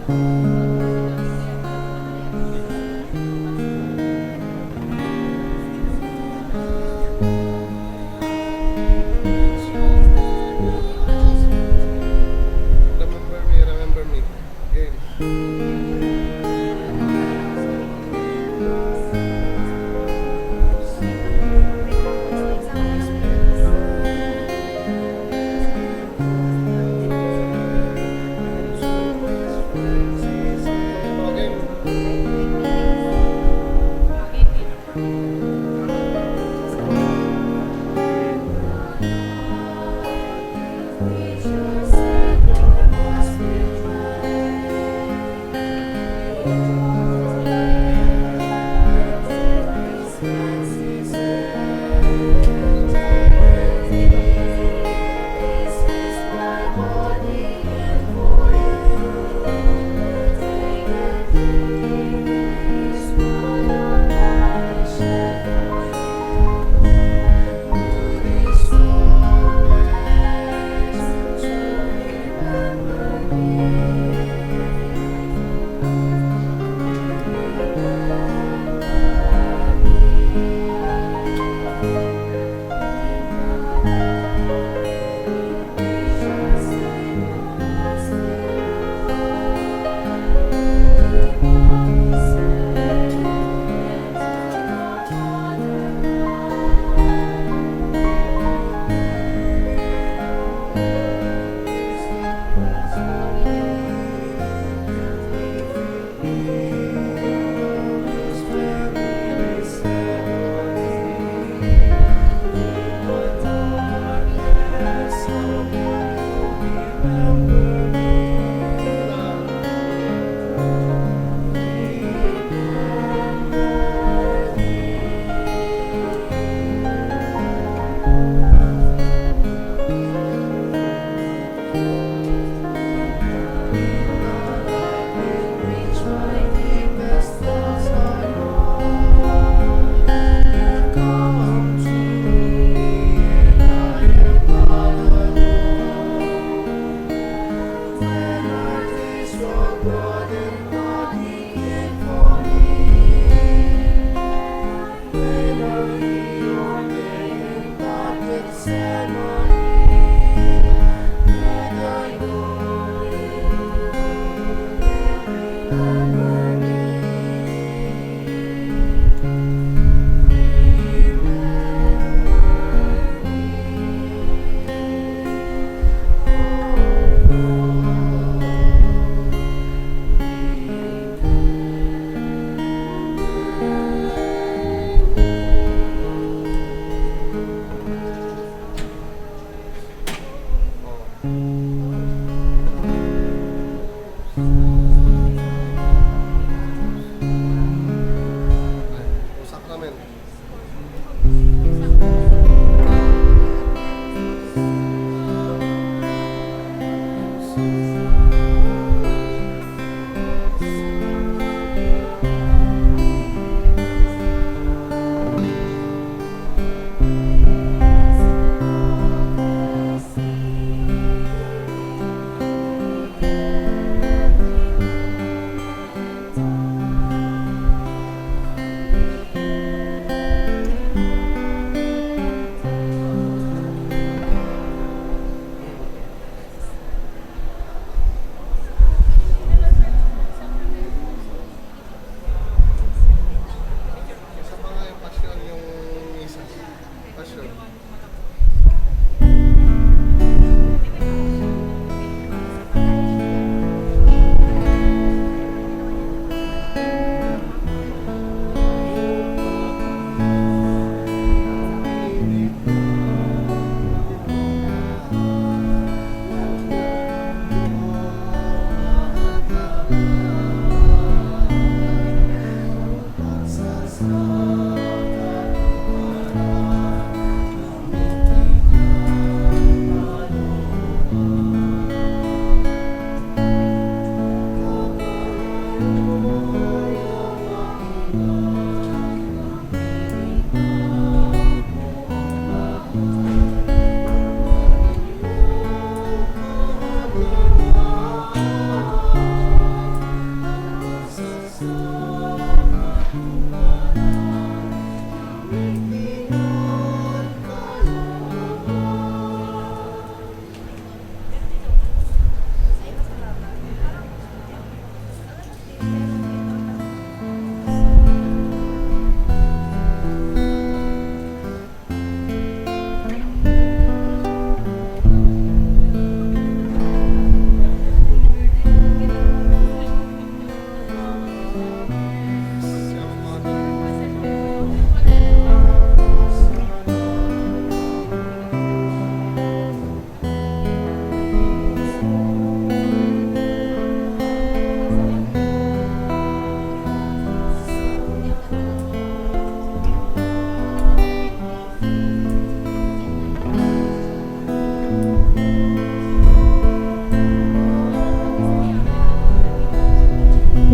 Remember me. Again.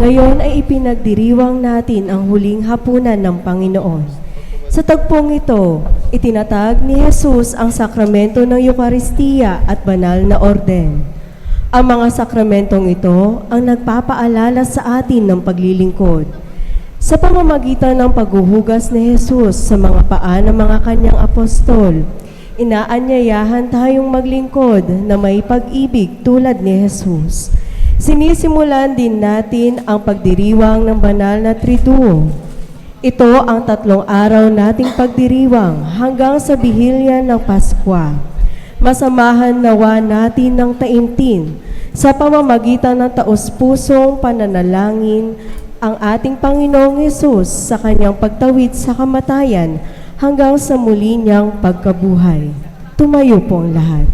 Ngayon ay ipinagdiriwang natin ang huling hapunan ng Panginoon. Sa tagpong ito, itinatag ni Jesus ang sakramento ng Eukaristiya at banal na orden. Ang mga sakramentong ito ang nagpapaalala sa atin ng paglilingkod. Sa pamamagitan ng paghuhugas ni Jesus sa mga paa ng mga kanyang apostol, inaanyayahan tayong maglingkod na may pag-ibig tulad ni Jesus. Sinisimulan din natin ang pagdiriwang ng banal na Triduo. Ito ang 3 araw nating pagdiriwang hanggang sa bihilya ng Paskwa. Masamahan nawa natin ng taimtim sa pamamagitan ng taos-pusong pananalangin ang ating Panginoong Hesus sa kanyang pagtawid sa kamatayan hanggang sa muli niyang pagkabuhay. Tumayo po ang lahat.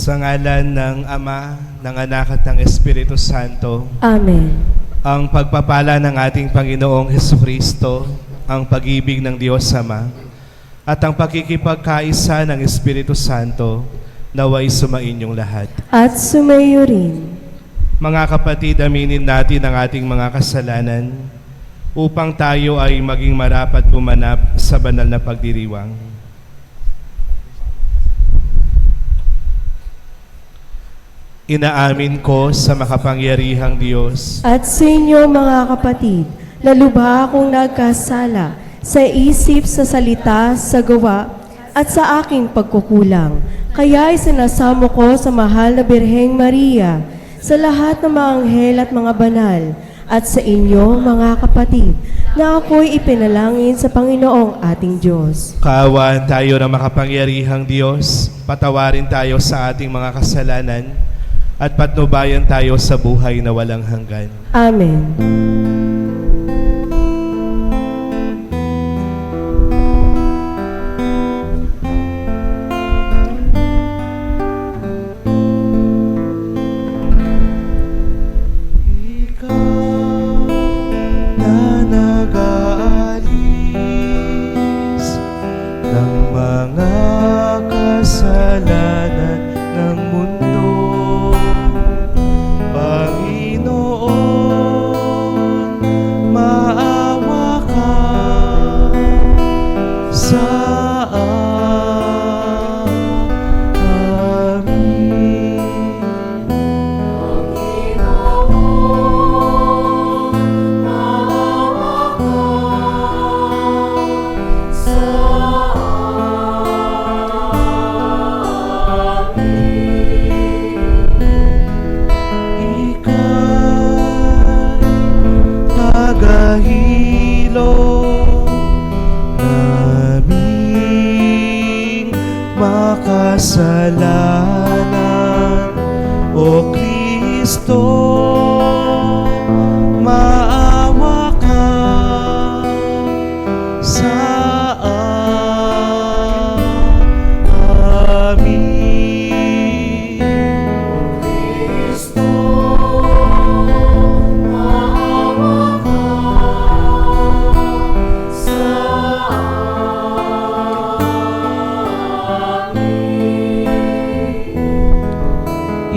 Sa ngalan ng Ama, ng Anak at ng Espiritu Santo, Amen. ang pagpapala ng ating Panginoong Hesukristo, ang pag-ibig ng Diyos Ama, at ang pakikipagkaisa ng Espiritu Santo, naway sumainyong lahat. At sumayo rin. Mga kapatid, aminin natin ang ating mga kasalanan upang tayo ay maging marapat gumanap sa banal na pagdiriwang. Inaamin ko sa makapangyarihang Diyos At sa inyo mga kapatid, na lubha akong nagkasala sa isip, sa salita, sa gawa, at sa aking pagkukulang. Kaya isinasamo ko sa mahal na Birheng Maria, sa lahat ng mga anghel at mga banal, at sa inyo mga kapatid, na ako'y ipinalangin sa Panginoong ating Diyos. Kaawaan tayo ng makapangyarihang Diyos, patawarin tayo sa ating mga kasalanan, at patnubayan tayo sa buhay na walang hanggan. Amen. Kasalanan, O Kristo, maawa ka sa amin. Kristo, maawa ka sa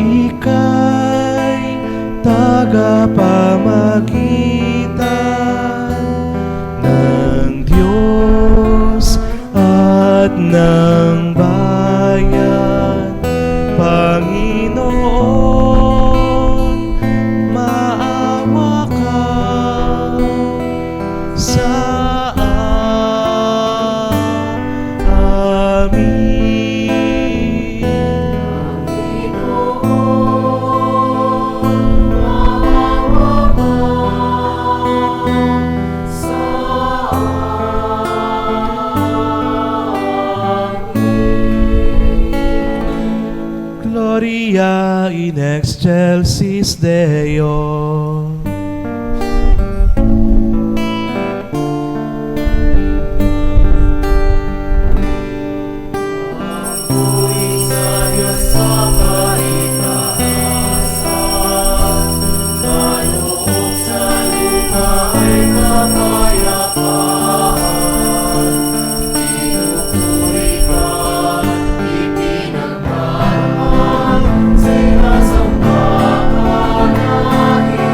Ika'y tagapamagitan ng Diyos at ng bayan. Panginoon, maawa ka sa amin. Gloria in excelsis Deo. Sinasamba ka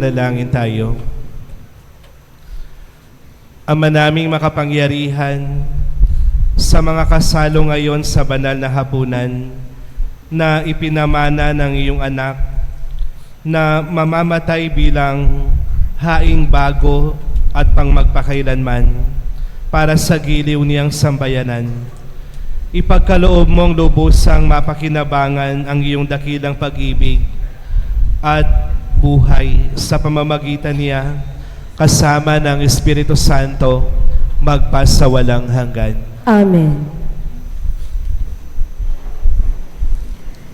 Manalangin tayo. Ama naming makapangyarihan, sa mga kasalo ngayon sa banal na hapunan na ipinamana ng iyong anak na mamamatay bilang haing bago at pangmagpakailanman para sa giliw niyang sambayanan. Ipagkaloob mong lubusang mapakinabangan ang iyong dakilang pag-ibig at buhay sa pamamagitan niya kasama ng Espiritu Santo magpasawalang hanggan. Amen.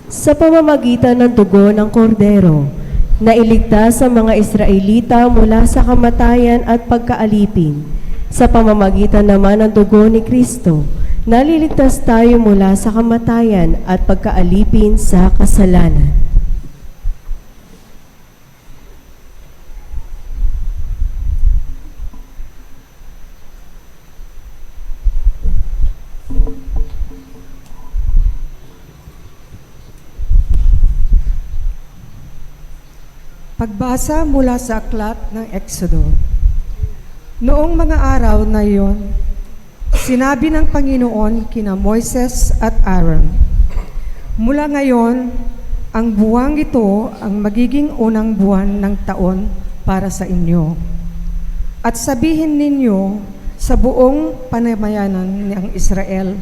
Sa pamamagitan ng dugo ng kordero, na iligtas sa mga Israelita mula sa kamatayan at pagkaalipin, sa pamamagitan naman ng dugo ni Kristo, naliligtas tayo mula sa kamatayan at pagkaalipin sa kasalanan. Pagbasa mula sa aklat ng Exodo. Noong mga araw na iyon, sinabi ng Panginoon kina Moises at Aaron, "Mula ngayon, ang buwang ito ang magiging unang buwan ng taon para sa inyo. At sabihin ninyo sa buong panamayanan ng Israel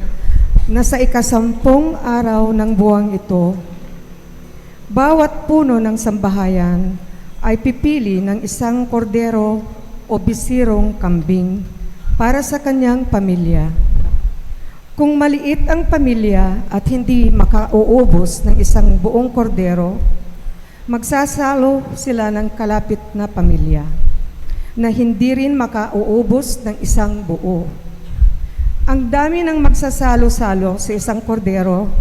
na sa ika-10 araw ng buwang ito, bawat puno ng sambahayan ay pipili ng isang kordero o bisirong kambing para sa kanyang pamilya. Kung maliit ang pamilya at hindi makauubos ng isang buong kordero, magsasalo sila ng kalapit na pamilya na hindi rin makauubos ng isang buo. Ang dami ng magsasalo-salo sa isang kordero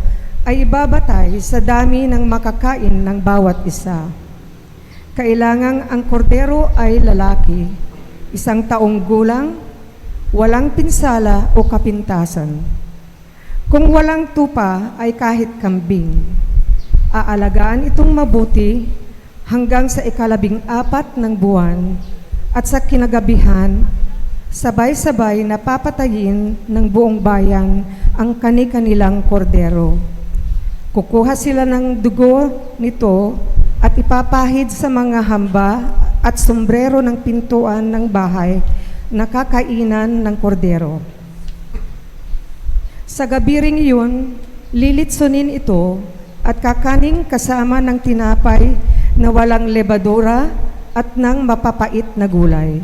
ay ibabatay sa dami ng makakain ng bawat isa. Kailangang ang kordero ay lalaki, 1 taong gulang, walang pinsala o kapintasan. Kung walang tupa ay kahit kambing. Aalagaan itong mabuti hanggang sa ika-14 ng buwan at sa kinagabihan, sabay-sabay na papatayin ng buong bayan ang kani-kanilang kordero. Kukuha sila ng dugo nito at ipapahid sa mga hamba at sombrero ng pintuan ng bahay na kakainan ng kordero. Sa gabi ring iyon, lilitsunin ito at kakaning kasama ng tinapay na walang lebadura at ng mapapait na gulay.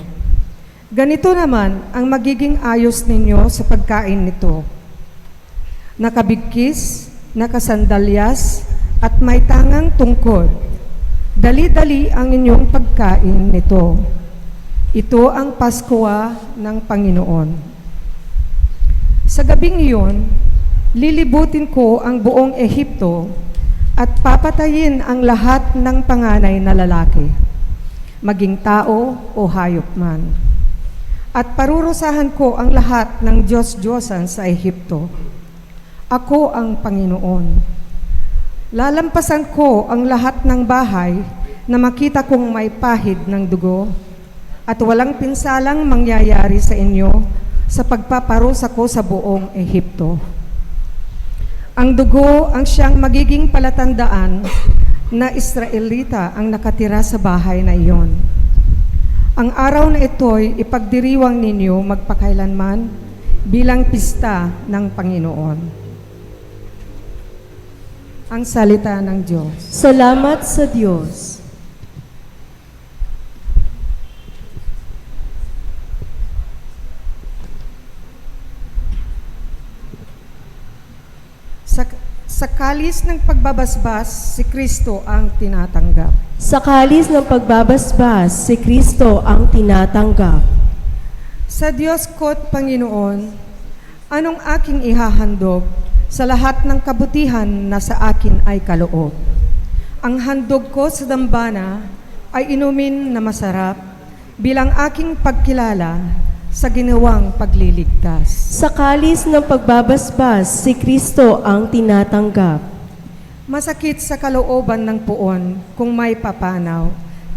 Ganito naman ang magiging ayos ninyo sa pagkain nito: nakabigkis, nakasandalyas, at may tangang tungkod. Dali-dali ang inyong pagkain nito. Ito ang Paskwa ng Panginoon. Sa gabing iyon, lilibutin ko ang buong Ehipto at papatayin ang lahat ng panganay na lalaki, maging tao o hayop man. At parurusahan ko ang lahat ng Diyos-Diyosan sa Ehipto. Ako ang Panginoon. Lalampasan ko ang lahat ng bahay na makita kong may pahid ng dugo, at walang pinsalang mangyayari sa inyo sa pagpaparusa ko sa buong Ehipto. Ang dugo ang siyang magiging palatandaan na Israelita ang nakatira sa bahay na iyon. Ang araw na ito'y ipagdiriwang ninyo magpakailanman bilang pista ng Panginoon." Ang salita ng Diyos. Salamat sa Diyos. Sa kalis ng pagbabasbas, si Kristo ang tinatanggap. Sa kalis ng pagbabasbas, si Kristo ang tinatanggap. Sa Diyos ko't Panginoon, anong aking ihahandog sa lahat ng kabutihan na sa akin ay kaloob? Ang handog ko sa dambana ay inumin na masarap bilang aking pagkilala sa ginawang pagliligtas. Sa kalis ng pagbabasbas, si Kristo ang tinatanggap. Masakit sa kalooban ng puon kung may papanaw,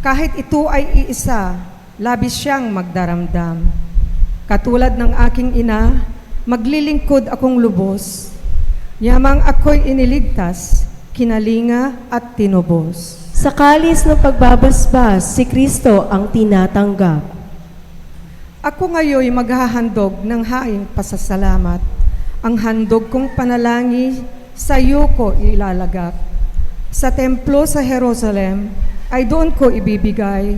Kahit ito ay iisa, labis siyang magdaramdam. Katulad ng aking ina, maglilingkod akong lubos. Yamang ako'y iniligtas, kinalinga at tinubos. Sa kalis ng pagbabasbas, si Kristo ang tinatanggap. Ako ngayoy maghahandog ng haing pasasalamat. Ang handog kong panalangin sa iyo ko ilalagak. Sa templo sa Jerusalem ay doon ko ibibigay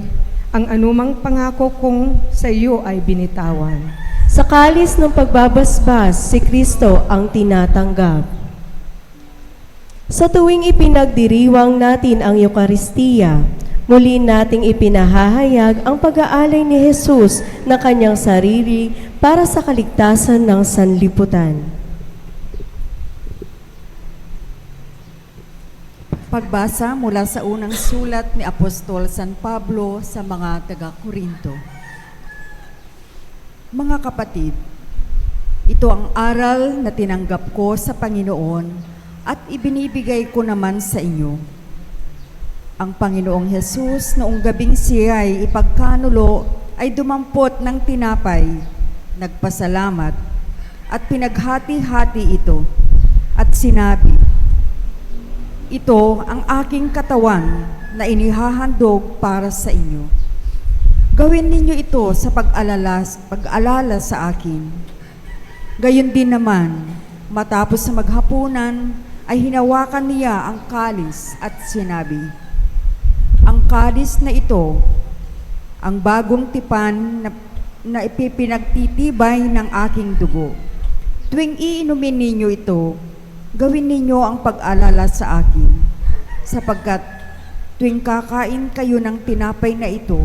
ang anumang pangako kong sa iyo ay binitawan. Sa kalis ng pagbabasbas, si Kristo ang tinatanggap. Sa tuwing ipinagdiriwang natin ang Eukaristiya, muli nating ipinahahayag ang pag-aalay ni Jesus na kanyang sarili para sa kaligtasan ng sanlibutan. Pagbasa mula sa unang sulat ni Apostol San Pablo sa mga taga-Korinto. Mga kapatid, ito ang aral na tinanggap ko sa Panginoon at ibinibigay ko naman sa inyo. Ang Panginoong Hesus noong gabing siya ay ipagkanulo ay dumampot ng tinapay, nagpasalamat at pinaghati-hati ito at sinabi, "Ito ang aking katawan na inihahandog para sa inyo. Gawin ninyo ito sa pag-alala sa akin." Gayon din naman, matapos sa maghapunan, ay hinawakan niya ang kalis at sinabi, "Ang kalis na ito, ang bagong tipan na ipinagtitibay ng aking dugo. Tuwing iinumin ninyo ito, gawin ninyo ang pag-alala sa akin, sapagkat tuwing kakain kayo ng tinapay na ito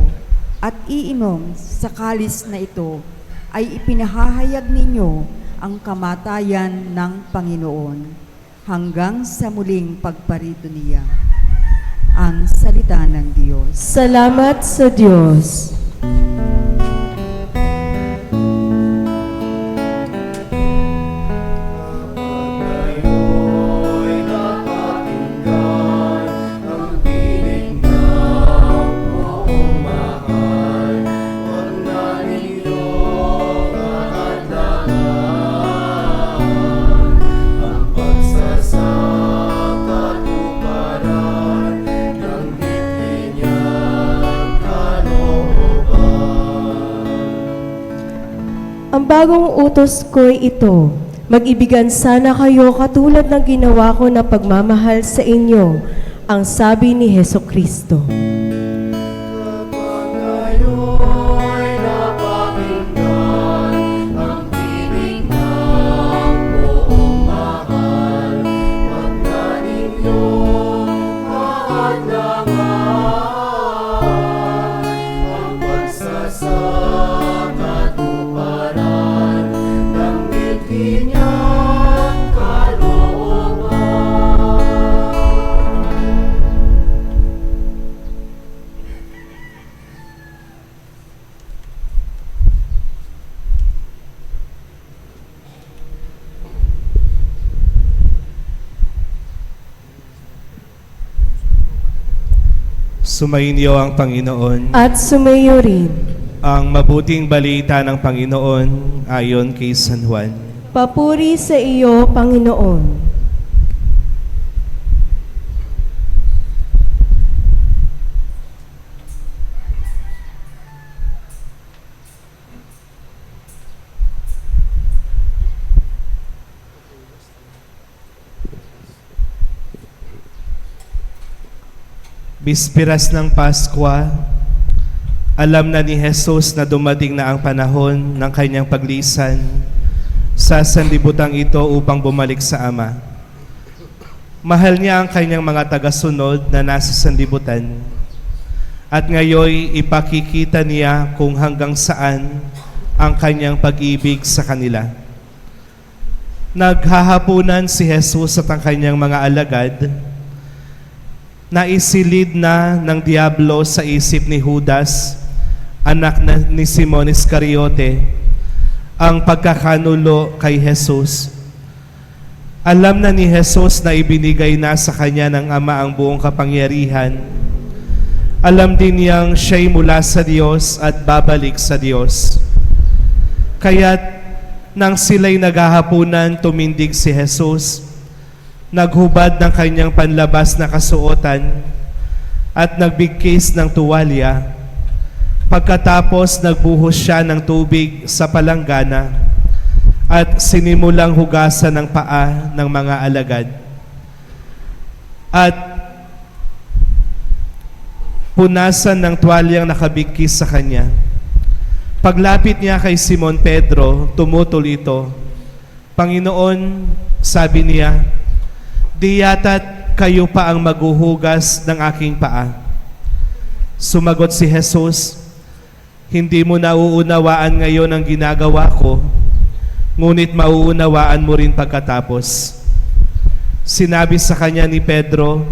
at iinom sa kalis na ito, ay ipinahahayag ninyo ang kamatayan ng Panginoon hanggang sa muling pagparito niya." Ang salita ng Diyos. Salamat sa Diyos. Ang bagong utos ko'y ito, mag-ibigan sana kayo katulad ng ginawa ko na pagmamahal sa inyo, ang sabi ni Hesukristo. Sumainyo ang Panginoon. At sumayo rin. Ang mabuting balita ng Panginoon ayon kay San Juan. Papuri sa iyo, Panginoon. Bispiras ng Pasko, alam na ni Jesus na dumating na ang panahon ng kanyang paglisan sa sanlibutang ito upang bumalik sa Ama. Mahal niya ang kanyang mga tagasunod na nasa sanlibutan at ngayon ipakikita niya kung hanggang saan ang kanyang pag-ibig sa kanila. Naghahapunan si Jesus at ang kanyang mga alagad. Naisilid na ng Diablo sa isip ni Judas, anak ni Simon Iscariote, ang pagkakanulo kay Jesus. Alam na ni Jesus na ibinigay na sa kanya ng Ama ang buong kapangyarihan Alam din niyang siya'y mula sa Diyos at babalik sa Diyos. Kaya't nang sila'y naghahapunan, tumindig si Jesus, naghubad ng kanyang panlabas na kasuotan at nagbigkis ng tuwalya. Pagkatapos nagbuhos siya ng tubig sa palanggana at sinimulang hugasan ng paa ng mga alagad. At punasan ng tuwalyang nakabigkis sa kanya. Paglapit niya kay Simon Pedro, tumutol ito. Panginoon, sabi niya, di yata't kayo pa ang maghuhugas ng aking paa. Sumagot si Jesus, hindi mo nauunawaan ngayon ang ginagawa ko, ngunit mauunawaan mo rin pagkatapos. Sinabi sa kanya ni Pedro,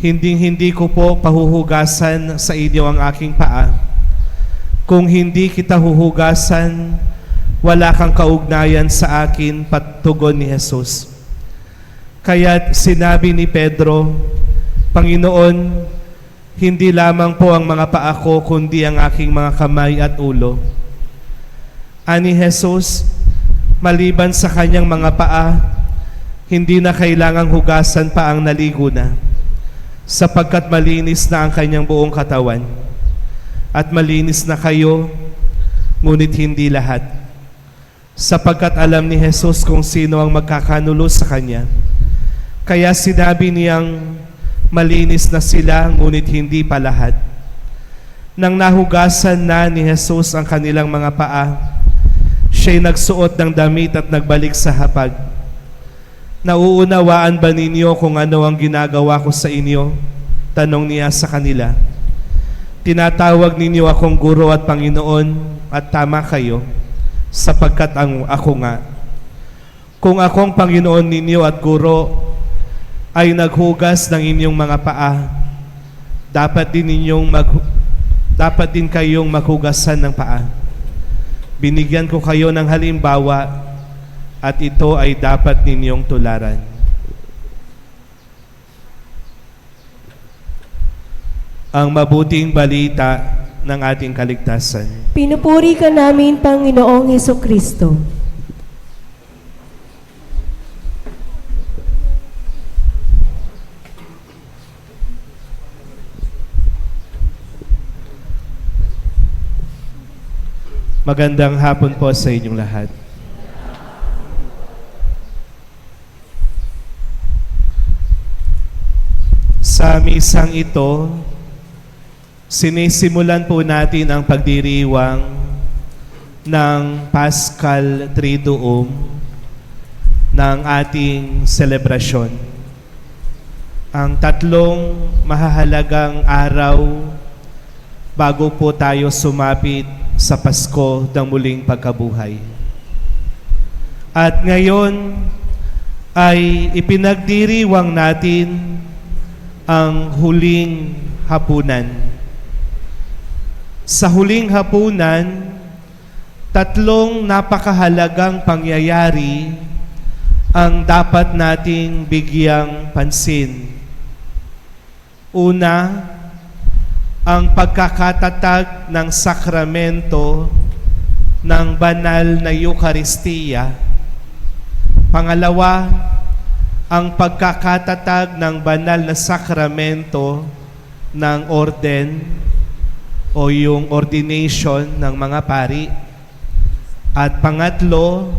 hindi ko po pahuhugasan sa inyo ang aking paa. Kung hindi kita huhugasan, wala kang kaugnayan sa akin, patugon ni Jesus. Kaya't sinabi ni Pedro, Panginoon, hindi lamang po ang mga paa ko, kundi ang aking mga kamay at ulo. Ani Jesus, maliban sa kanyang mga paa, hindi na kailangang hugasan pa ang naligo na, sapagkat malinis na ang kanyang buong katawan. At malinis na kayo, ngunit hindi lahat. Sapagkat alam ni Jesus kung sino ang magkakanulo sa kanya. Kaya sinabi niyang malinis na sila, ngunit hindi pa lahat. Nang nahugasan na ni Jesus ang kanilang mga paa, siya'y nagsuot ng damit at nagbalik sa hapag. Nauunawaan ba ninyo kung ano ang ginagawa ko sa inyo? Tanong niya sa kanila. Tinatawag ninyo akong guro at Panginoon, at tama kayo, sapagkat ako nga. Kung akong Panginoon ninyo at guro ay naghugas ng inyong mga paa, dapat din kayong maghugasan ng paa. Binigyan ko kayo ng halimbawa, at ito ay dapat ninyong tularan. Ang mabuting balita ng ating kaligtasan. Pinupuri ka namin, Panginoong Hesukristo. Magandang hapon po sa inyong lahat. Sa misang ito, sinisimulan po natin ang pagdiriwang ng Paschal Triduum ng ating selebrasyon. Ang tatlong mahahalagang araw bago po tayo sumapit sa Pasko ng muling pagkabuhay. At ngayon ay ipinagdiriwang natin ang huling hapunan. Sa huling hapunan, tatlong napakahalagang pangyayari ang dapat nating bigyang pansin. Una, ang pagkakatatag ng sakramento ng banal na Eucharistia. Pangalawa, ang pagkakatatag ng banal na sakramento ng orden o yung ordination ng mga pari. At pangatlo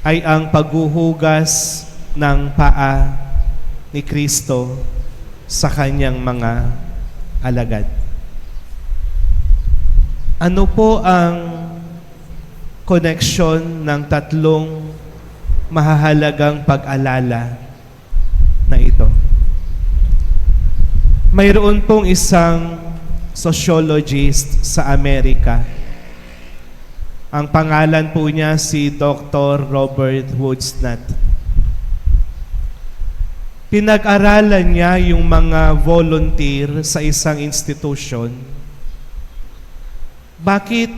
ay ang paghuhugas ng paa ni Kristo sa kanyang mga alagad. Ano po ang koneksyon ng tatlong mahahalagang pag-alala na ito? Mayroon pong isang sociologist sa Amerika. Ang pangalan po niya si Dr. Robert Woodstadt. Pinag-aralan niya yung mga volunteer sa isang institusyon. Bakit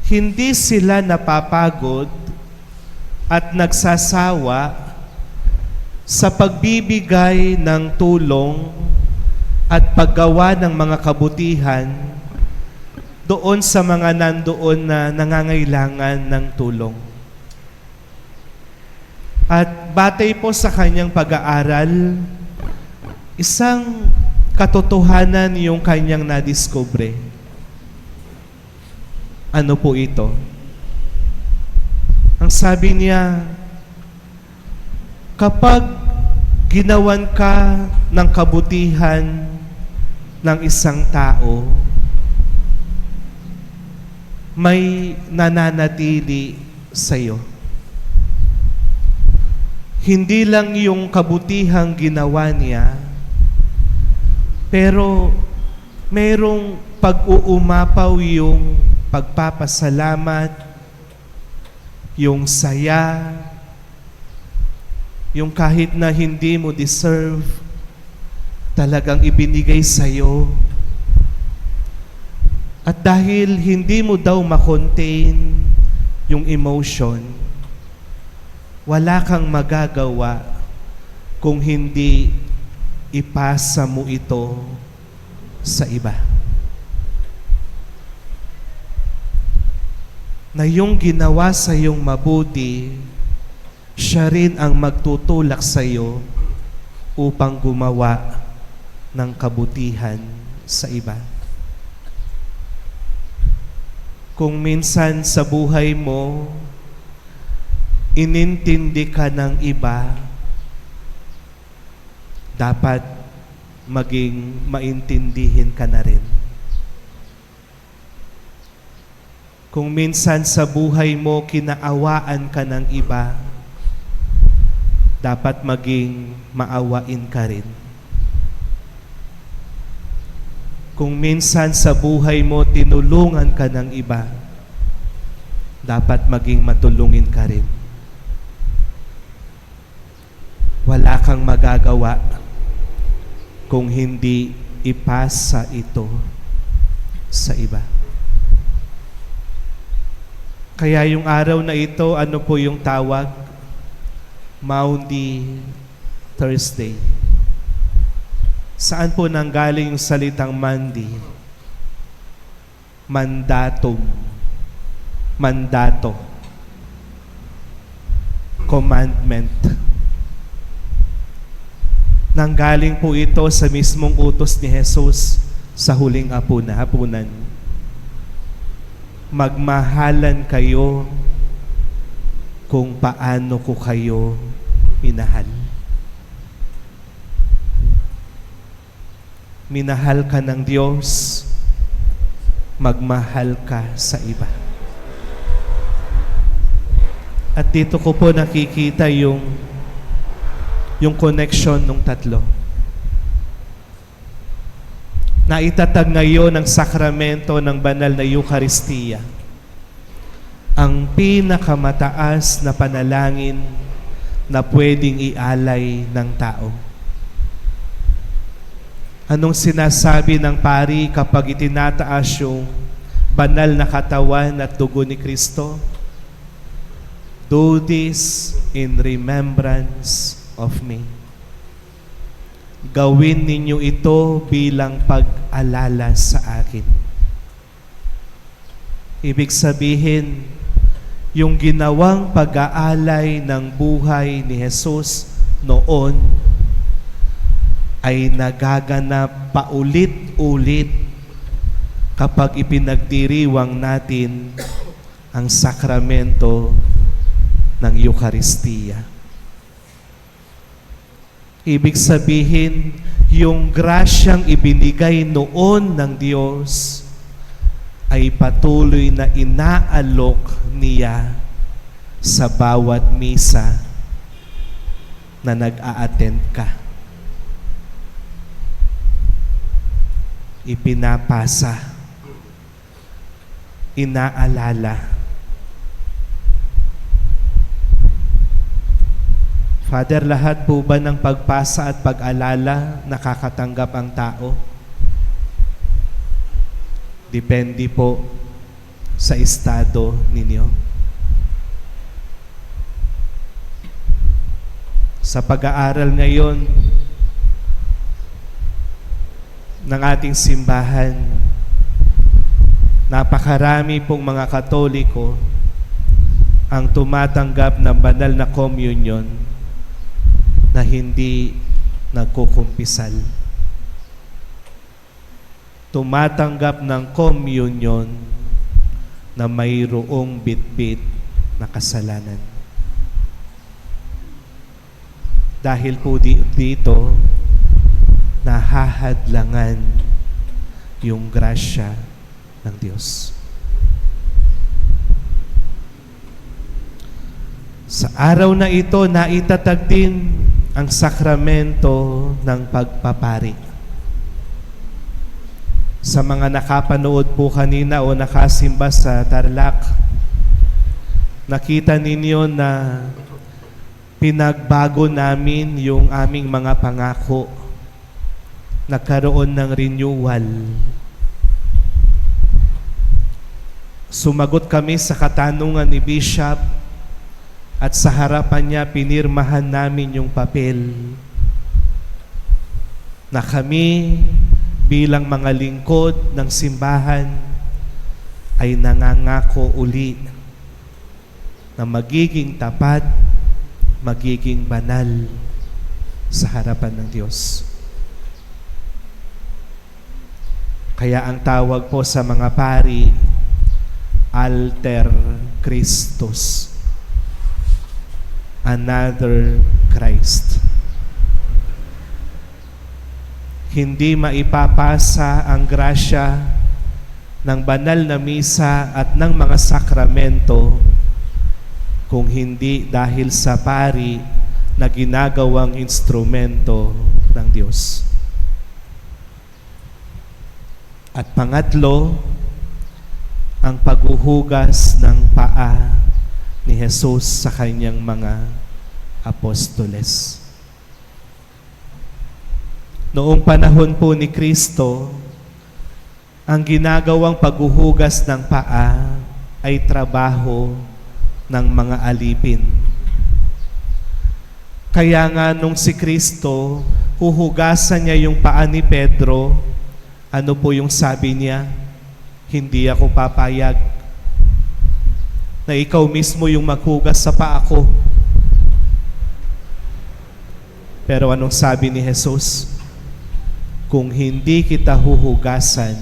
hindi sila napapagod at nagsasawa sa pagbibigay ng tulong at paggawa ng mga kabutihan doon sa mga nandoon na nangangailangan ng tulong. At batay po sa kanyang pag-aaral, isang katotohanan yung kanyang nadiskubre. Ano po ito? Ang sabi niya, kapag ginawan ka ng kabutihan ng isang tao, may nananatili sa iyo. Hindi lang yung kabutihang ginawa niya, pero merong pag-uumapaw yung pagpapasalamat, yung saya, yung kahit na hindi mo deserve, talagang ibinigay sa'yo. At dahil hindi mo daw makontain yung emotion, wala kang magagawa kung hindi ipasa mo ito sa iba. Na yung ginawa sa iyong mabuti, siya rin ang magtutulak sa iyo upang gumawa ng kabutihan sa iba. Kung minsan sa buhay mo, inintindi ka ng iba, dapat maging maintindihin ka na rin. Kung minsan sa buhay mo kinaawaan ka ng iba, dapat maging maawain ka rin. Kung minsan sa buhay mo tinulungan ka ng iba, dapat maging matulungin ka rin. Wala kang magagawa kung hindi ipasa ito sa iba. Kaya yung araw na ito, ano po yung tawag? Maundy Thursday. Saan po nanggaling yung salitang Mandi? Mandatum. Mandato. Commandment. Nanggaling po ito sa mismong utos ni Jesus sa huling hapunan. Magmahalan kayo kung paano ko kayo minahal. Minahal ka ng Diyos, magmahal ka sa iba. At dito ko po nakikita yung connection ng tatlo. Naitatag ngayon ng sakramento ng banal na Eucharistia, ang pinakamataas na panalangin na pwedeng ialay ng tao. Anong sinasabi ng pari kapag itinataas yung banal na katawan at dugo ni Kristo? Do this in remembrance of me. Gawin ninyo ito bilang pag-alala sa akin. Ibig sabihin, yung ginawang pag-aalay ng buhay ni Jesus noon ay nagaganap paulit-ulit kapag ipinagdiriwang natin ang sakramento ng Eucharistia. Ibig sabihin, yung grasyang ibinigay noon ng Diyos ay patuloy na inaalok niya sa bawat misa na nag-a-attend ka. Ipinapasa, inaalala. Father, lahat po ba ng pagpasa at pag-alala nakakatanggap ang tao? Depende po sa estado ninyo. Sa pag-aaral ngayon, ng ating simbahan, napakarami pong mga Katoliko ang tumatanggap ng banal na communion na hindi nagkukumpisal. Tumatanggap ng communion na mayroong bitbit na kasalanan. Dahil po dito, nahahadlangan yung grasya ng Diyos. Sa araw na ito, naitatag din ang sakramento ng pagpapari. Sa mga nakapanood po kanina o nakasimba sa Tarlac, nakita ninyo na pinagbago namin yung aming mga pangako. Nagkaroon ng renewal. Sumagot kami sa katanungan ni Bishop at sa harapan niya pinirmahan namin yung papel na kami bilang mga lingkod ng simbahan ay nangangako uli na magiging tapat, magiging banal sa harapan ng Diyos. Kaya ang tawag po sa mga pari, Alter Christus, another Christ. Hindi maipapasa ang grasya ng banal na misa at ng mga sakramento kung hindi dahil sa pari na ginagawang instrumento ng Diyos. At pangatlo, ang paghuhugas ng paa ni Jesus sa kanyang mga apostoles. Noong panahon po ni Kristo, ang ginagawang paghuhugas ng paa ay trabaho ng mga alipin. Kaya nga nung si Kristo, huhugasan niya yung paa ni Pedro, ano po yung sabi niya? Hindi ako papayag na ikaw mismo yung maghugas sa paa ko. Pero anong sabi ni Jesus? Kung hindi kita huhugasan,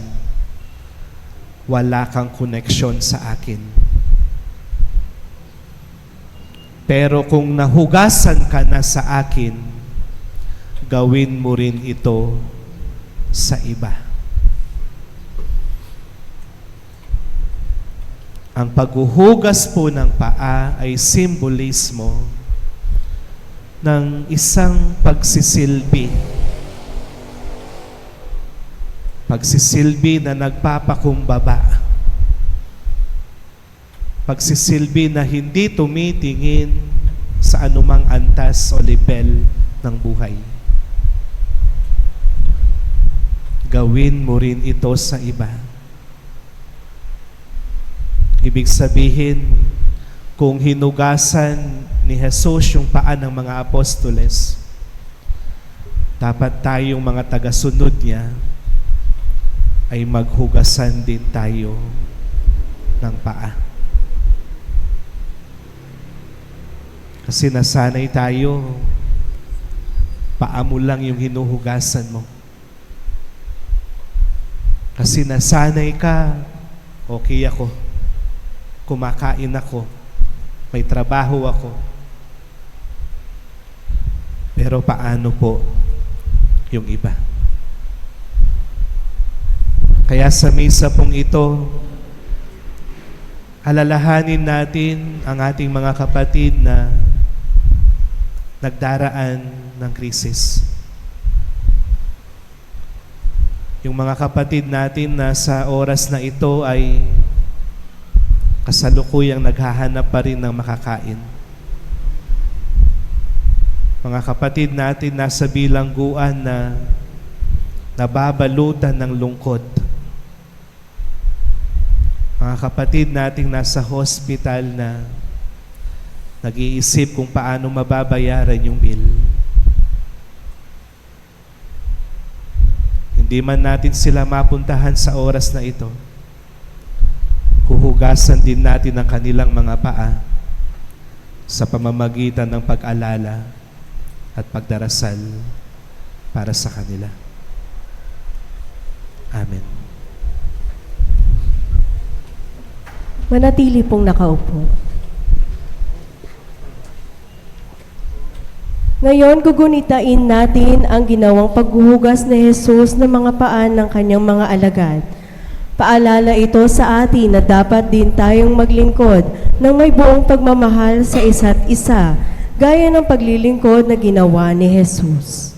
wala kang koneksyon sa akin. Pero kung nahugasan ka na sa akin, gawin mo rin ito sa iba. Ang paghuhugas po ng paa ay simbolismo ng isang pagsisilbi. Pagsisilbi na nagpapakumbaba. Pagsisilbi na hindi tumitingin sa anumang antas o level ng buhay. Gawin mo rin ito sa iba. Ibig sabihin, kung hinugasan ni Jesus yung paa ng mga apostoles, dapat tayong mga tagasunod niya ay maghugasan din tayo ng paa. Kasi nasanay tayo, paa mo lang yung hinuhugasan mo. Kasi nasanay ka, okay ako. Kumakain ako, may trabaho ako. Pero paano po yung iba? Kaya sa misa pong ito, alalahanin natin ang ating mga kapatid na nagdaraan ng krisis. Yung mga kapatid natin na sa oras na ito ay kasalukuyang naghahanap pa rin ng makakain. Mga kapatid natin nasa bilangguan na nababalutan ng lungkot. Mga kapatid nating nasa hospital na nag-iisip kung paano mababayaran yung bill. hindi man natin sila mapuntahan sa oras na ito, huhugasan din natin ang kanilang mga paa sa pamamagitan ng pag-alala at pagdarasal para sa kanila. Amen. Manatili pong nakaupo. Ngayon, gugunitain natin ang ginawang paghuhugas ni Jesus ng mga paan ng kanyang mga alagad. Paalala ito sa atin na dapat din tayong maglingkod ng may buong pagmamahal sa isa't isa, gaya ng paglilingkod na ginawa ni Jesus.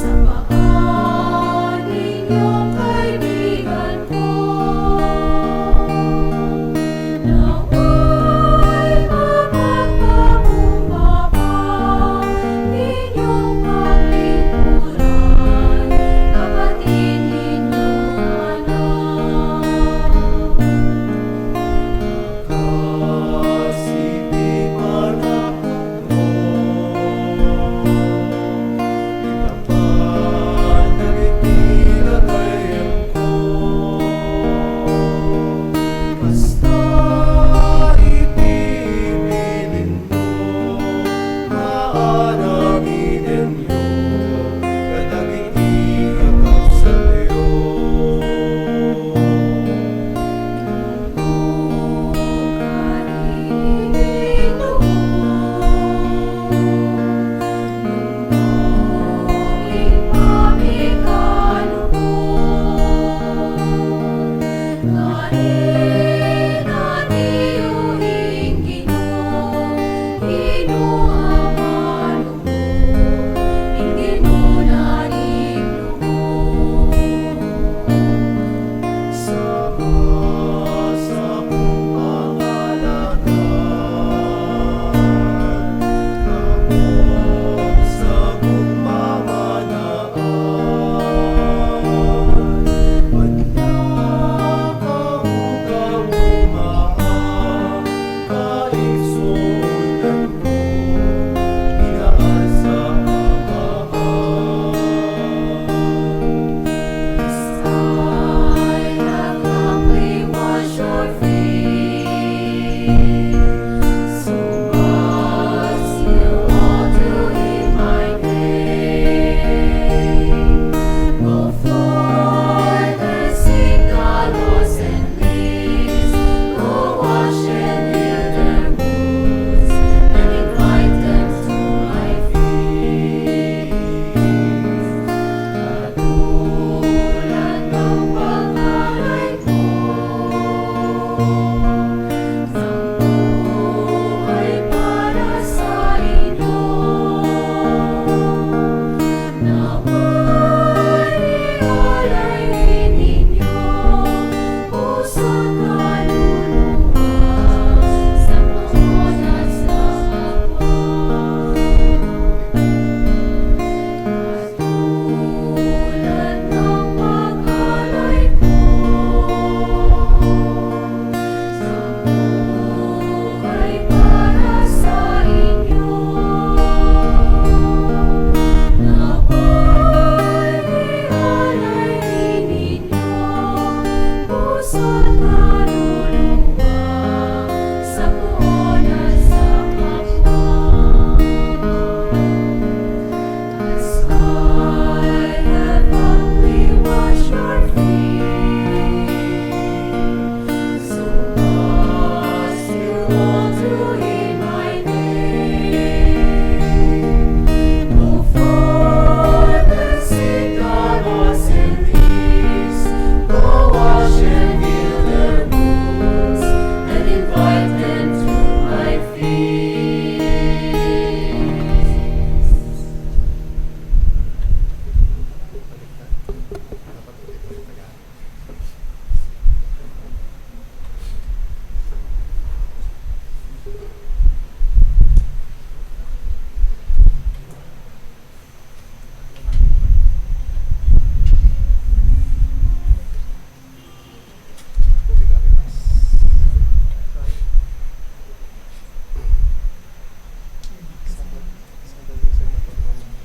Sa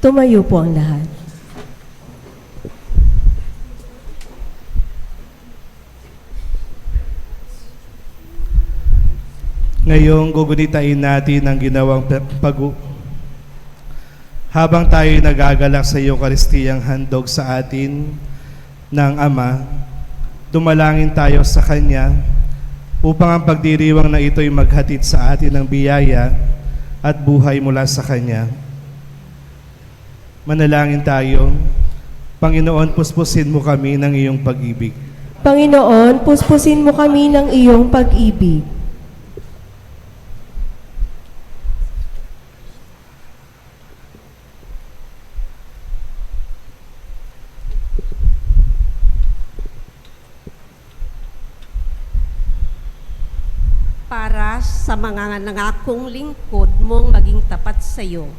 Tumayo po ang lahat. Ngayong gugunitain natin ang ginawang habang tayo nagagalak sa Eukaristiyang handog sa atin ng Ama, dumalangin tayo sa Kanya upang ang pagdiriwang na ito'y maghatid sa atin ng biyaya at buhay mula sa Kanya. Manalangin tayo. Panginoon, puspusin mo kami ng iyong pag-ibig. Panginoon, puspusin mo kami ng iyong pag-ibig. Para sa mga nangakong lingkod mong maging tapat sa iyo,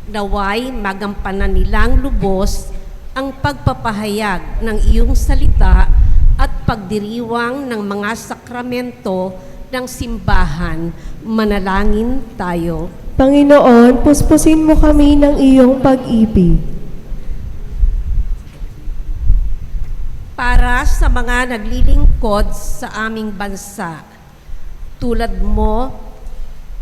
naway magampanan nilang lubos ang pagpapahayag ng iyong salita at pagdiriwang ng mga sakramento ng simbahan. Manalangin tayo. Panginoon, puspusin mo kami ng iyong pag-ibig. Para sa mga naglilingkod sa aming bansa, tulad mo,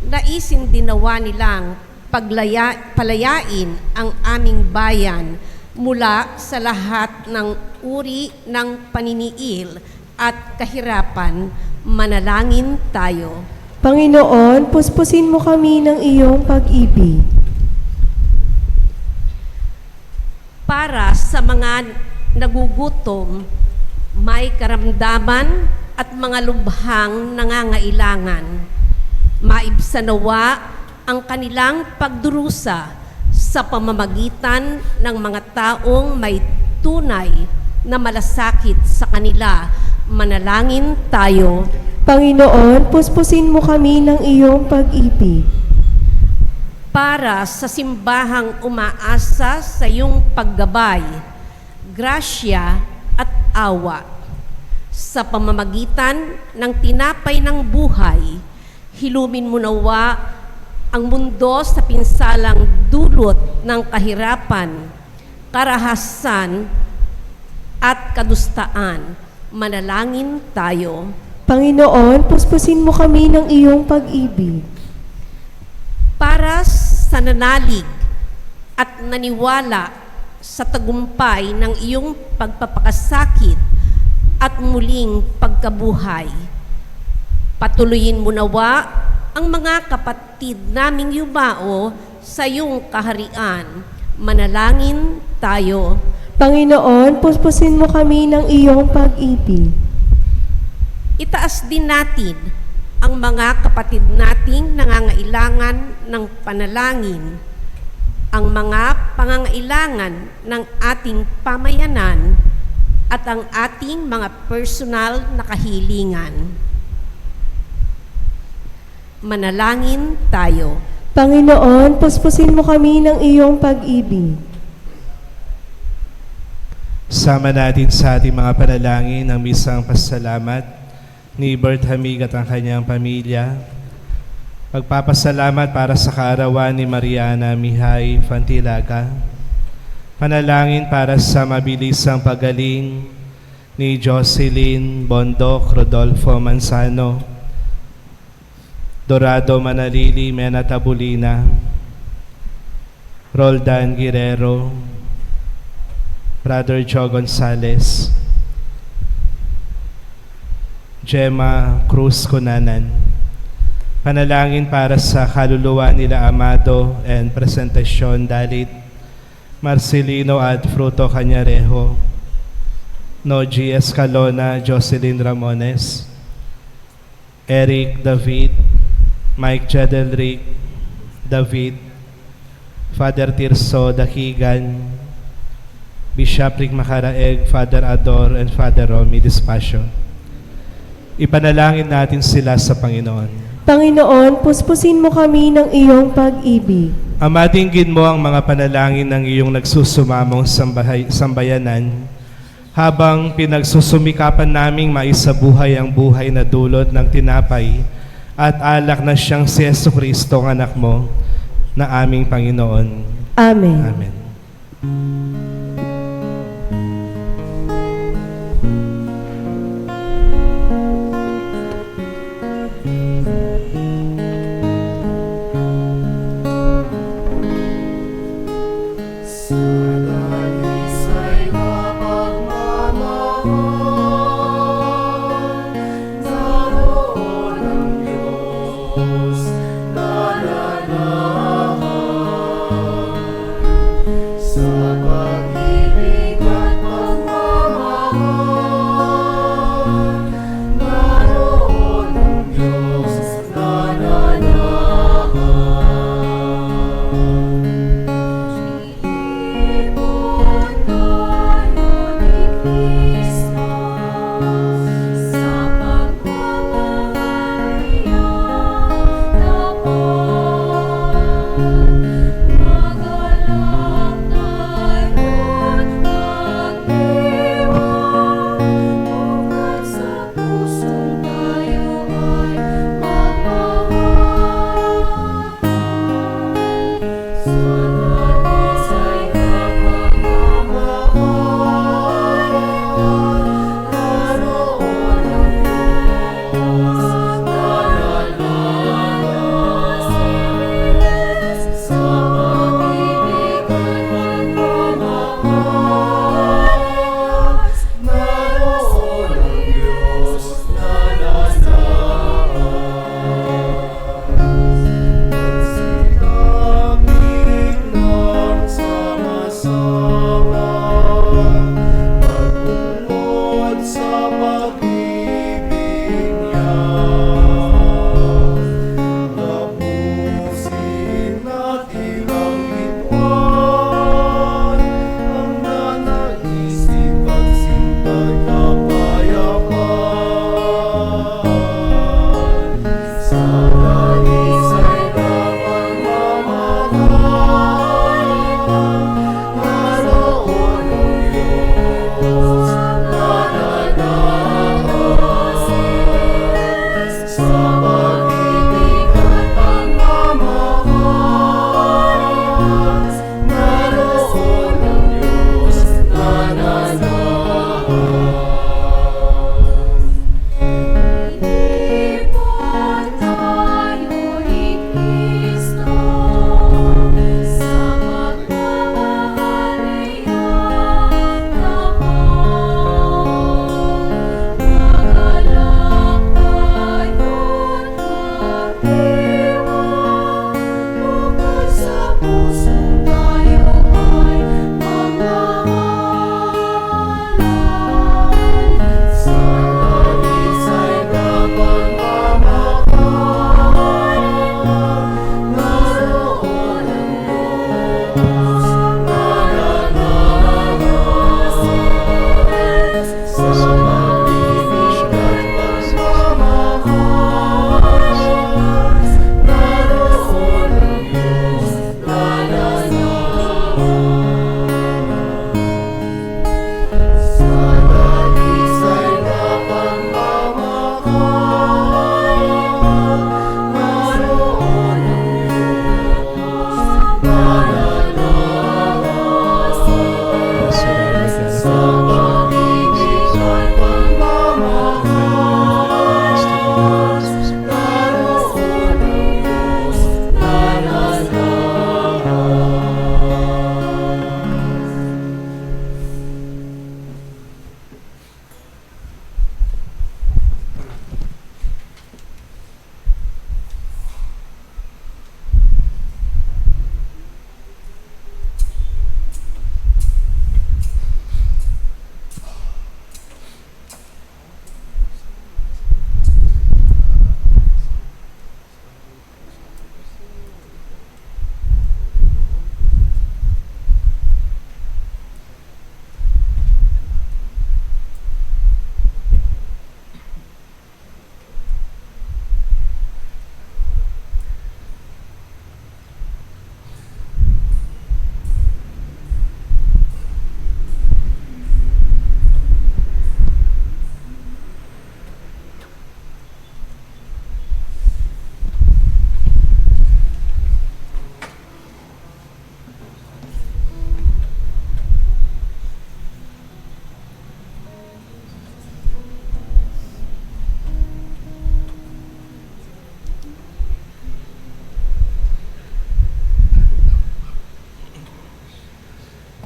naisin dinawa nilang palayain ang aming bayan mula sa lahat ng uri ng paniniil at kahirapan. Manalangin tayo. Panginoon, puspusin mo kami ng iyong pag-ibig. Para sa mga nagugutom, may karamdaman at mga lubhang nangangailangan, maibsanawa ang kanilang pagdurusa sa pamamagitan ng mga taong may tunay na malasakit sa kanila. Manalangin tayo. Panginoon, puspusin mo kami ng iyong pag-ibig. Para sa simbahang umaasa sa iyong paggabay, grasya at awa, sa pamamagitan ng tinapay ng buhay, hilumin mo nawa ang mundo sa pinsalang dulot ng kahirapan, karahasan at kadustaan. Manalangin tayo. Panginoon, puspusin mo kami ng iyong pag-ibig. Para sa nanalig at naniwala sa tagumpay ng iyong pagpapakasakit at muling pagkabuhay, patuloyin mo nawa ang mga kapatid naming yumao sa iyong kaharian. Manalangin tayo. Panginoon, puspusin mo kami ng iyong pag-ibig. Itaas din natin ang mga kapatid nating nangangailangan ng panalangin, ang mga pangangailangan ng ating pamayanan at ang ating mga personal na kahilingan. Manalangin tayo. Panginoon, puspusin mo kami ng iyong pag-ibig. Sama natin sa ating mga panalangin ang misang pasalamat ni Bert Hamig at ang kanyang pamilya. Pagpapasalamat para sa kaarawan ni Mariana Mihay Fantilaga. Panalangin para sa mabilisang pagaling ni Jocelyn Bondoc Rodolfo Manzano, Dorado Manalili Mena Tabulina, Roldan Guerrero, Brother Joe Gonzales, Gemma Cruz Cunanan. Panalangin para sa kaluluwa nila Amado and Presentacion Dalit, Marcelino at Fruto Cañarejo, Noji Escalona, Jocelyn Ramones, Eric David, Mike Jedelric David, Father Tirso Dakigan, Bishop Rick Macaraeg, Father Ador, and Father Romy Despacio. Ipanalangin natin sila sa Panginoon. Panginoon, puspusin mo kami ng iyong pag-ibig. Amatinggin mo ang mga panalangin ng iyong nagsusumamong sambayanan habang pinagsusumikapan naming maisabuhay ang buhay na dulot ng tinapay at alak na siyang si Jesucristo, ang anak mo, na aming Panginoon. Amen. Amen.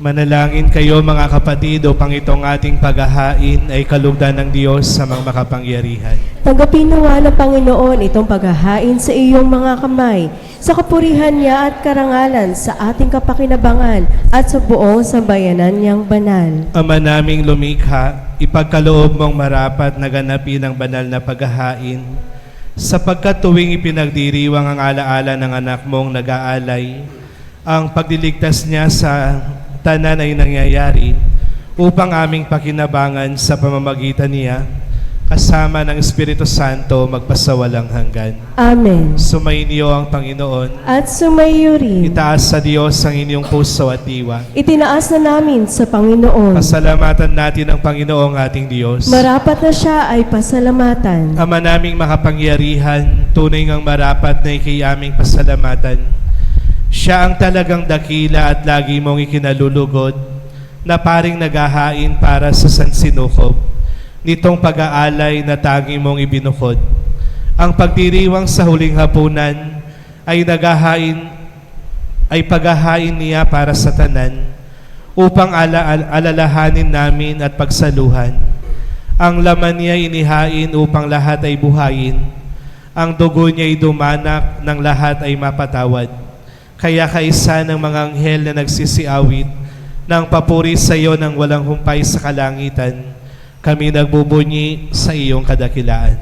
Manalangin kayo mga kapatid upang itong ating paghahain ay kalugdan ng Diyos sa mga makapangyarihan. Tanggapin nawa ng Panginoon itong paghahain sa iyong mga kamay, sa kapurihan niya at karangalan sa ating kapakinabangan at sa buong sambayanan niyang banal. Ama naming lumikha, ipagkaloob mong marapat na ganapin ang banal na paghahain, sapagkat tuwing ipinagdiriwang ang alaala ng anak mong nag-aalay, ang pagliligtas niya sa tanan ay nangyayari upang aming pakinabangan sa pamamagitan niya, kasama ng Espiritu Santo magpasawalang hanggan. Amen. Sumainyo ang Panginoon. At sumayo rin. Itaas sa Diyos ang inyong puso at diwa. Itinaas na namin sa Panginoon. Pasalamatan natin ang Panginoong ating Diyos. Marapat na siya ay pasalamatan. Ama naming makapangyarihan, tunay ngang marapat na ikiyaming pasalamatan. Siya ang talagang dakila at lagi mong ikinalulugod na paring naghahain para sa sansinukob nitong pag-aalay na tanging mong ibinukod. Ang pagdiriwang sa huling hapunan ay paghahain niya para sa tanan upang alalahanin namin at pagsaluhan. Ang laman niya inihain upang lahat ay buhayin. Ang dugo niya ay dumanak ng lahat ay mapatawad. Kaya kaisa ng mga anghel na nagsisiawit ng papuri sa iyo ng walang humpay sa kalangitan, kami nagbubunyi sa iyong kadakilaan.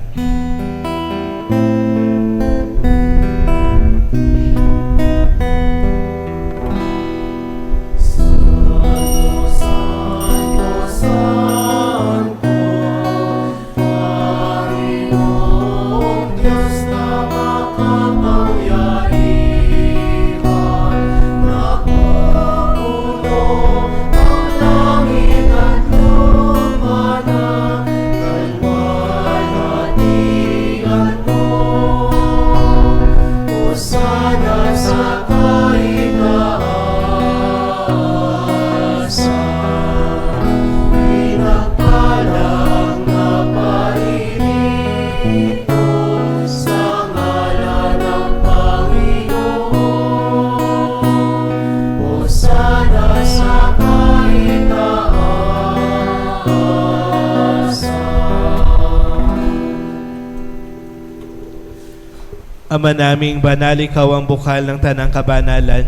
Ama naming banal, ikaw ang bukal ng tanang kabanalan,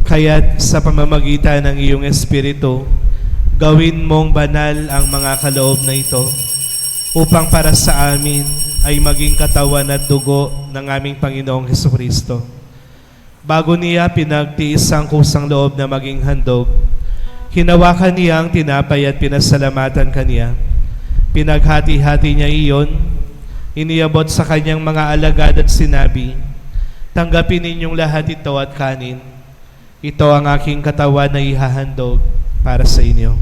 kaya't sa pamamagitan ng iyong Espiritu, gawin mong banal ang mga kaloob na ito, upang para sa amin ay maging katawan at dugo ng aming Panginoong Hesukristo. Bago niya pinagtiis ang kusang loob na maging handog, hinawakan niya ang tinapay at pinasalamatan kaniya. Pinaghati-hati niya iyon, iniabot sa kanyang mga alagad at sinabi, "Tanggapin ninyong lahat ito at kanin. Ito ang aking katawan na ihahandog para sa inyo."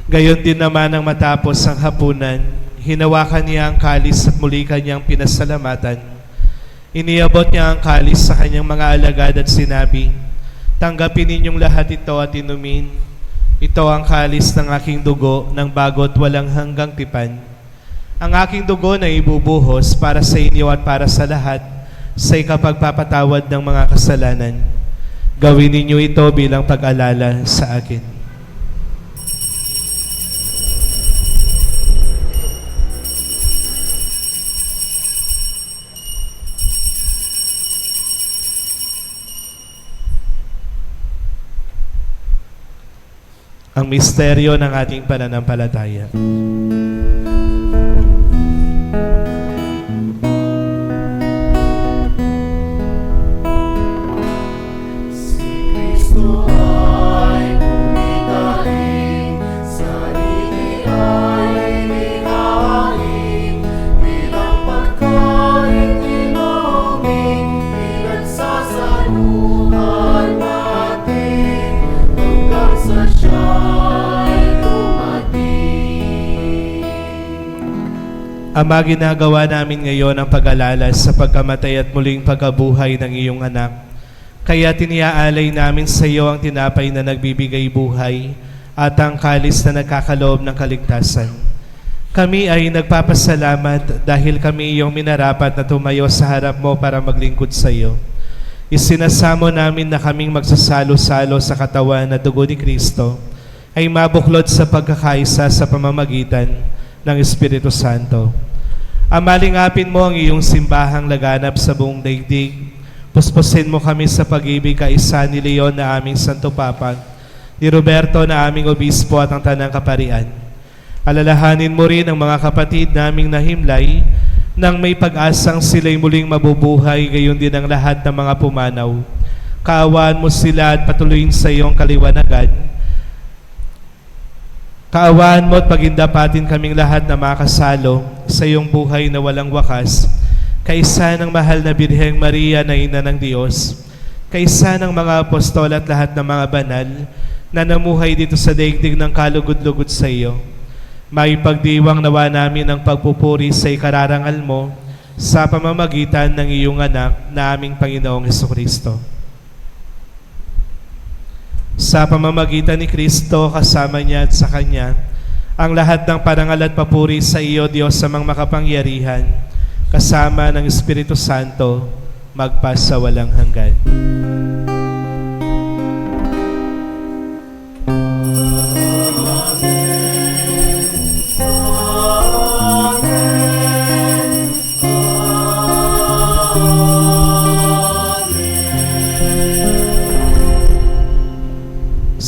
Gayon din naman ang matapos ang hapunan, hinawakan niya ang kalis at muli kanyang pinasalamatan. Iniabot niya ang kalis sa kanyang mga alagad at sinabi, "Tanggapin ninyong lahat ito at inumin. Ito ang kalis ng aking dugo ng bago't walang hanggang tipan. Ang aking dugo na ibubuhos para sa inyo at para sa lahat sa ikapagpapatawad ng mga kasalanan. Gawin ninyo ito bilang pag-alala sa akin." Ang misteryo ng ating pananampalataya. Si Kristo ay bumitahin, sarili ay nihain, bilang pagkain inumin, pinagsasaluhan natin, hanggang sa siya'y dumating. Ama, ginagawa namin ngayon ang pag-alala sa pagkamatay at muling pagkabuhay ng iyong anak. Kaya tiniaalay namin sa iyo ang tinapay na nagbibigay buhay at ang kalis na nagkakaloob ng kaligtasan. Kami ay nagpapasalamat dahil kami iyong minarapat na tumayo sa harap mo para maglingkod sa iyo. Isinasamo namin na kaming magsasalo-salo sa katawan na dugo ni Kristo ay mabuklod sa pagkakaisa sa pamamagitan ng Espiritu Santo. Amalingapin mo ang iyong simbahang laganap sa buong daigdig. Puspusin mo kami sa pag-ibig kaisa ni Leon na aming Santo Papa, ni Roberto na aming Obispo at ang Tanang Kaparian. Alalahanin mo rin ang mga kapatid naming nahimlay nang may pag-asang sila'y muling mabubuhay, gayon din ang lahat ng mga pumanaw. Kaawaan mo sila at patuloyin sa iyong kaliwanagan. Kaawaan mo at pagindapatin kaming lahat na makasalo sa iyong buhay na walang wakas, kaisa ng mahal na Birheng Maria na Ina ng Diyos, kaisa ng mga apostol at lahat ng mga banal na namuhay dito sa daigdig ng kalugod-lugod sa iyo. May pagdiwang nawa namin ang pagpupuri sa ikararangal mo sa pamamagitan ng iyong anak na aming Panginoong Hesukristo. Sa pamamagitan ni Kristo, kasama niya at sa Kanya, ang lahat ng parangal at papuri sa iyo, Diyos sa mga makapangyarihan, kasama ng Espiritu Santo, magpasa walang hanggan.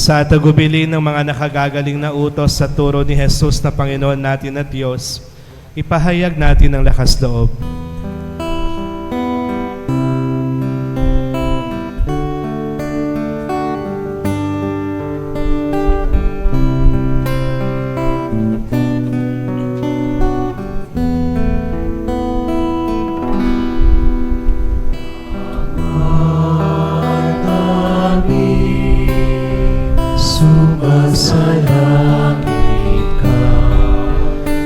Sa tagubilin ng mga nakagagaling na utos sa turo ni Jesus na Panginoon natin at Diyos, ipahayag natin ang lakas loob. Sumasalangit ka,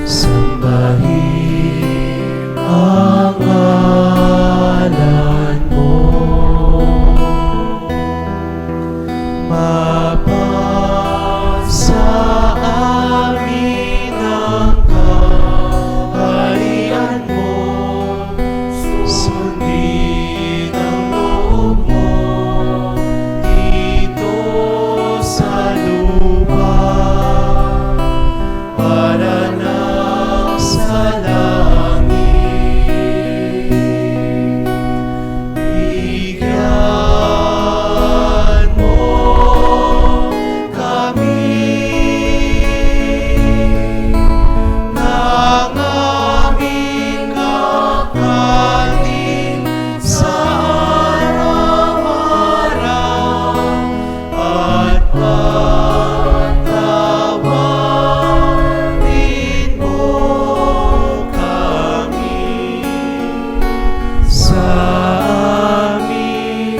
sambahin ang ngalan mo. Mapasa amin ang kaharian mo, sundin ang loob mo dito sa lupa para lang sa langit. Bigyan mo kami ng aming kakanin sa araw-araw at patawarin mo kami sa aming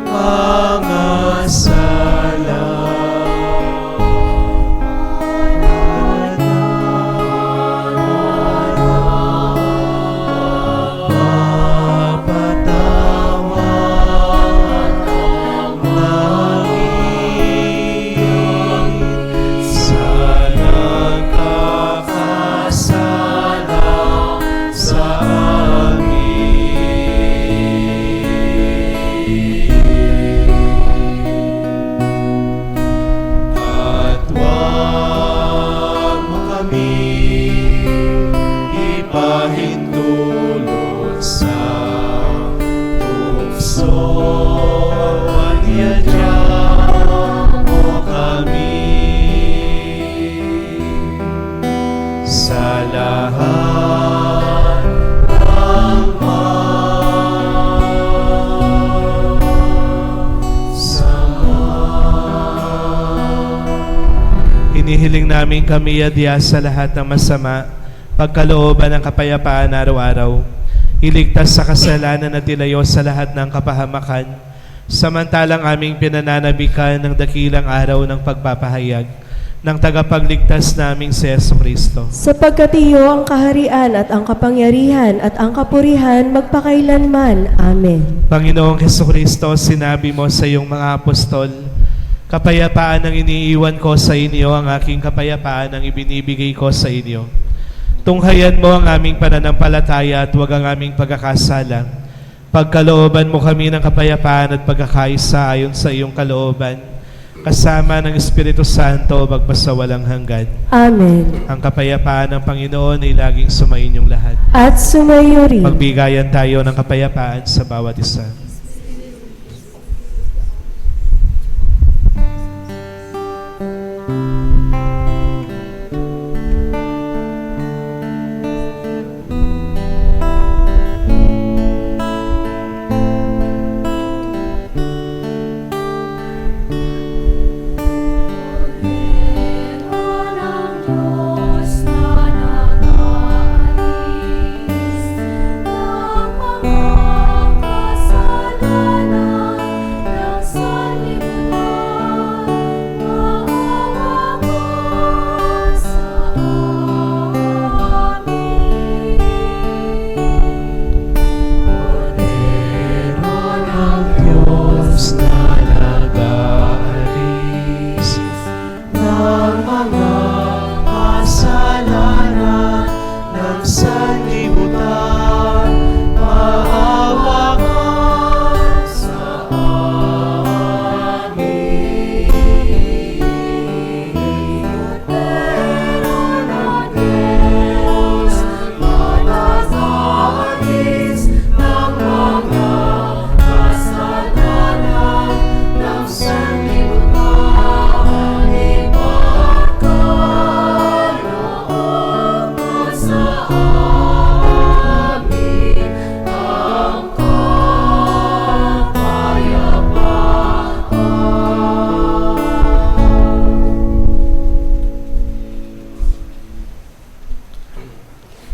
mga sala. Mapatawad ang langit sa nagkakasala sa amin. At huwag mo kami ipahintulot sa tukso at iadyan mo kami sa lahat ng masama. Hinihiling namin kami adya sa lahat ng masama, pagkalooban ng kapayapaan araw-araw, iligtas sa kasalanan at ilayo sa lahat ng kapahamakan, samantalang aming pinananabikan ng dakilang araw ng pagpapahayag ng tagapagligtas naming si Jesucristo. Sapagkat iyo ang kaharian at ang kapangyarihan at ang kapurihan magpakailanman. Amen. Panginoong Jesucristo, sinabi mo sa iyong mga apostol, kapayapaan ang iniiwan ko sa inyo, ang aking kapayapaan ang ibinibigay ko sa inyo. Tunghayan mo ang aming pananampalataya at huwag ang aming pagkakasala. Pagkalooban mo kami ng kapayapaan at pagkakaisa ayon sa iyong kalooban, kasama ng Espiritu Santo magpasawalang hanggan. Amen. Ang kapayapaan ng Panginoon ay laging sumainyong lahat. At sumayo rin. Magbigayan tayo ng kapayapaan sa bawat isa.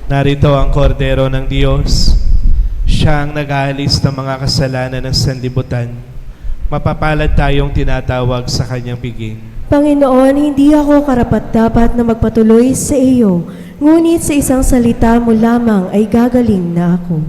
Narito ang kordero ng Diyos. Siya ang nag-aalis ng mga kasalanan ng sanlibutan. Mapapalad tayong tinatawag sa kanyang piging. Panginoon, hindi ako karapat-dapat na magpatuloy sa iyo, ngunit sa isang salita mo lamang ay gagaling na ako.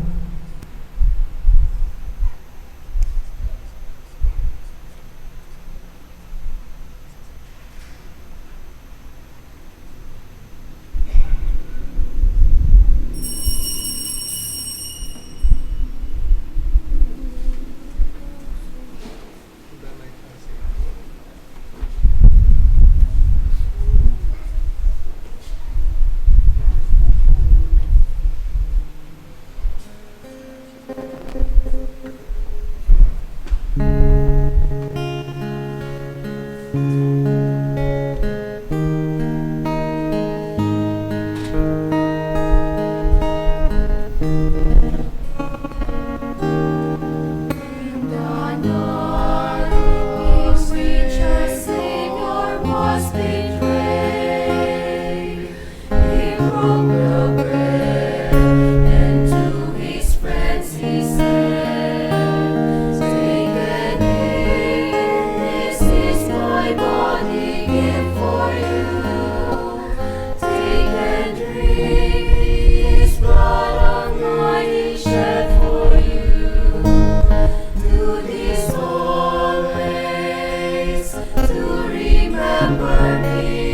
To remember me.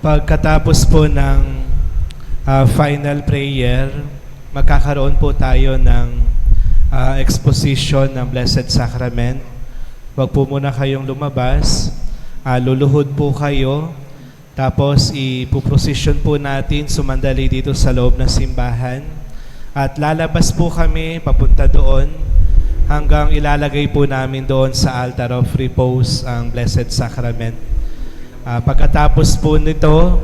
Pagkatapos po ng final prayer, magkakaroon po tayo ng exposition ng Blessed Sacrament. Huwag po muna kayong lumabas. Luluhod po kayo. Tapos ipuprosesyon po natin sumandali dito sa loob ng simbahan. At lalabas po kami papunta doon hanggang ilalagay po namin doon sa altar of repose ang Blessed Sacrament. Pagkatapos po nito,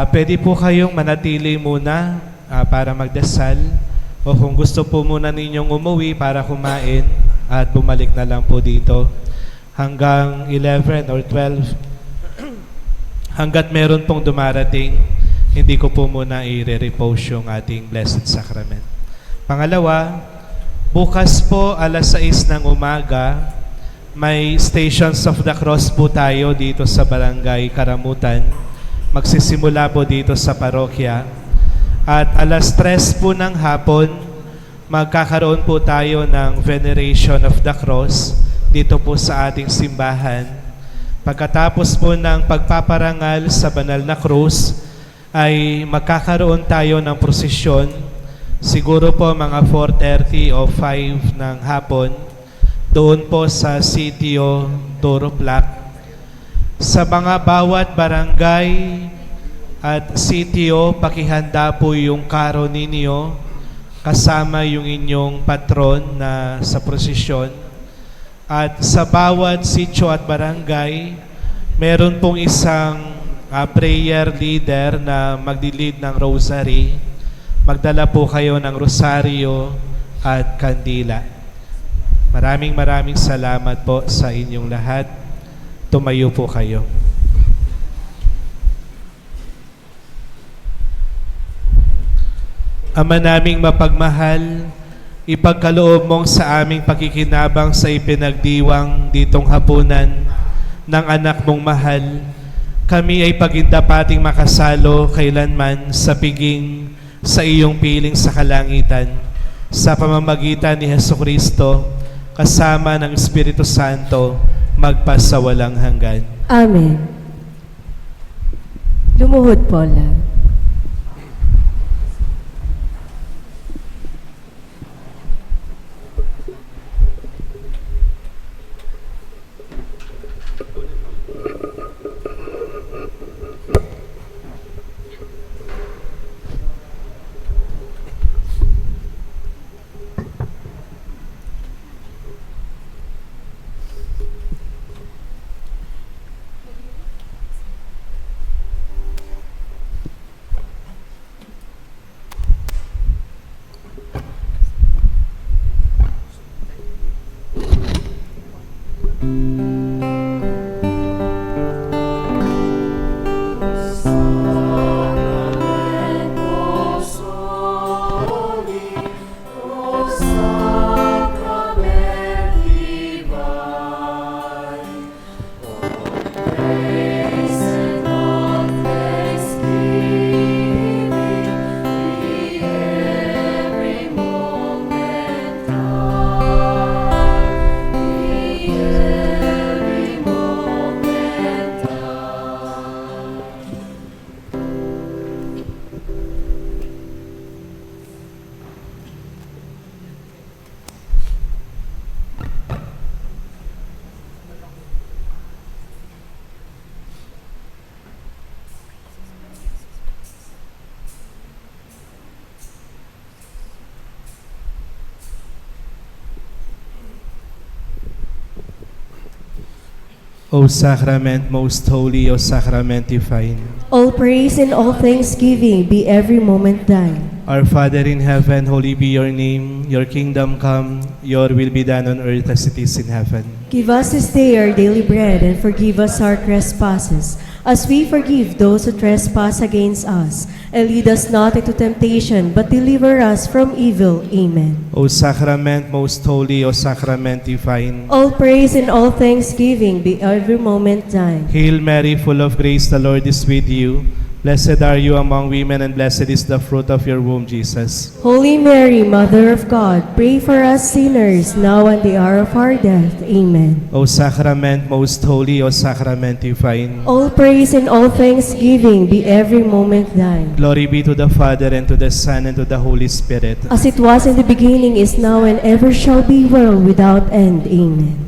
pwede po kayong manatili muna para magdasal, o kung gusto po muna ninyong umuwi para kumain at bumalik na lang po dito hanggang 11 or 12. Hanggat meron pong dumarating, hindi ko po muna i-repose yung ating Blessed Sacrament. Pangalawa, bukas po alas 6 ng umaga, may Stations of the Cross po tayo dito sa Barangay Karamutan. Magsisimula po dito sa parokya. At alas 3 po ng hapon, magkakaroon po tayo ng Veneration of the Cross dito po sa ating simbahan. Pagkatapos po ng pagpaparangal sa banal na krus, ay magkakaroon tayo ng prosesyon. Siguro po mga 4:30 o 5 ng hapon, doon po sa sitio Toroplac. Sa mga bawat barangay at sitio, pakihanda po yung karo ninyo kasama yung inyong patron na sa prosesyon. At sa bawat sitio at barangay, meron pong isang prayer leader na magdi-lead ng rosary. Magdala po kayo ng rosaryo at kandila. Maraming salamat po sa inyong lahat. Tumayo po kayo. Ama naming mapagmahal, ipagkaloob mong sa aming pakikinabang sa ipinagdiwang ditong hapunan ng anak mong mahal, kami ay pagindapating makasalo kailanman sa piging sa iyong piling sa kalangitan, sa pamamagitan ni Jesucristo, kasama ng Espiritu Santo, magpasawalang hanggan. Amen. Lumuhod po lang. O Sacrament most holy, O Sacrament divine. All praise and all thanksgiving be every moment thine. Our Father in heaven, holy be your name. Your kingdom come, your will be done on earth as it is in heaven. Give us this day our daily bread, and forgive us our trespasses, as we forgive those who trespass against us. And lead us not into temptation, but deliver us from evil. Amen. O Sacrament most holy, O Sacrament divine. All praise and all thanksgiving be every moment thine. Hail Mary, full of grace, the Lord is with you. Blessed are you among women, and blessed is the fruit of your womb, Jesus. Holy Mary, Mother of God, pray for us sinners, now and the hour of our death. Amen. O Sacrament most holy, O Sacrament divine, All praise and all thanksgiving be every moment thine. glory be to the Father, and to the Son, and to the Holy Spirit. As it was in the beginning, is now, and ever shall be, world without end. Amen.